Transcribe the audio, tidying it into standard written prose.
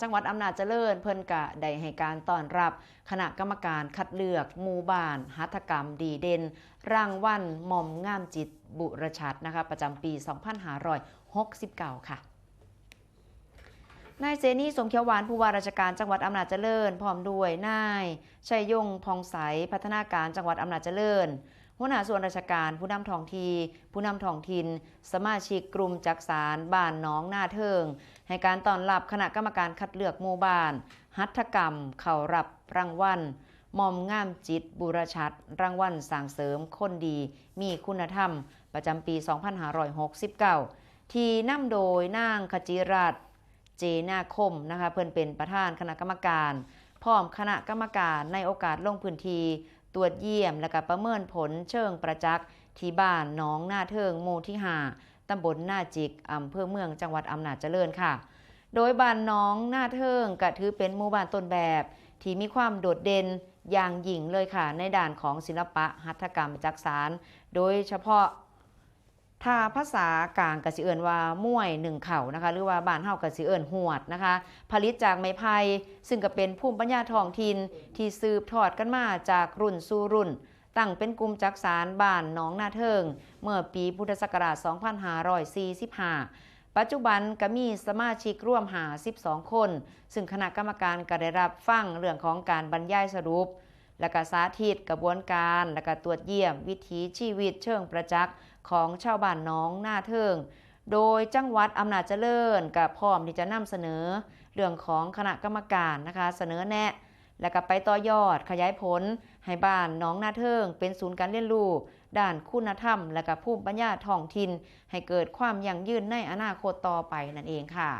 จังหวัดอำนาจเจริญเพิ่นกะได้ให้การต้อนรับคณะกรรมการคัดเลือกหมู่บ้านหัตถกรรมดีเด่นรางวัลหม่อมงามจิตบุรชัดนะคะประจำปี 2569 ค่ะนายเสนีสมเขียวหวานผู้ว่าราชการจังหวัดอำนาจเจริญพร้อมด้วยนายชัยยงพองใสพัฒนาการจังหวัดอำนาจเจริญหัวหน้าส่วนราชการผู้นำท้องที่ผู้นำท้องถิ่นสมาชิกกลุ่มจักสารบ้านน้องหน้าเทิงให้การต้อนรับคณะกรรมการคัดเลือกหมู่บ้านหัตถกรรมเข้ารับรางวัลหม่อมงามจิตบุรชัดรางวัลสร้างเสริมคนดีมีคุณธรรมประจำปี 2569 ที่นำโดยนางขจิรัตน์เจนาคมนะคะเพิ่นเป็นประธานคณะกรรมการพร้อมคณะกรรมการในโอกาสลงพื้นที่ตรวจเยี่ยมและก็ประเมินผลเชิงประจักษ์ที่บ้านหนองหน้าเทิงหมู่ที่5ตำบลหน้าจิกอำเภอเมืองจังหวัดอำนาจเจริญค่ะโดยบ้านหนองหน้าเทิงก็ถือเป็นหมู่บ้านต้นแบบที่มีความโดดเด่นอย่างยิ่งเลยค่ะในด้านของศิลปะหัตถกรรมจักสานโดยเฉพาะถ้าภาษากลางก็สิเอิ้นว่าม่วยหนึ่งเข่านะคะหรือว่าบ้านเฮาก็สิเอิ้นหวดนะคะผลิตจากไม้ไผ่ซึ่งก็เป็นภูมิปัญญาท้องถิ่นที่สืบทอดกันมาจากรุ่นสู่รุ่นตั้งเป็นกลุ่มจักสานบ้านหนองนาเทิงเมื่อปีพุทธศักราช 2545 ปัจจุบันก็มีสมาชิกร่วม52 คนซึ่งคณะกรรมการก็ได้รับฟังเรื่องของการบรรยายสรุปและก็สาธิตกระบวนการและก็ตรวจเยี่ยมวิถีชีวิตเชิงประจักษ์ของชาวบ้านน้องหน้าเทิงโดยจังหวัดอำนาจเจริญก็พร้อมที่จะนำเสนอเรื่องของคณะกรรมการนะคะเสนอแนะและก็ไปต่อยอดขยายผลให้บ้านน้องหน้าเทิงเป็นศูนย์การเรียนรู้ด้านคุณธรรมและก็ภูมิปัญญาท้องถิ่นให้เกิดความยั่งยืนในอนาคตต่อไปนั่นเองค่ะ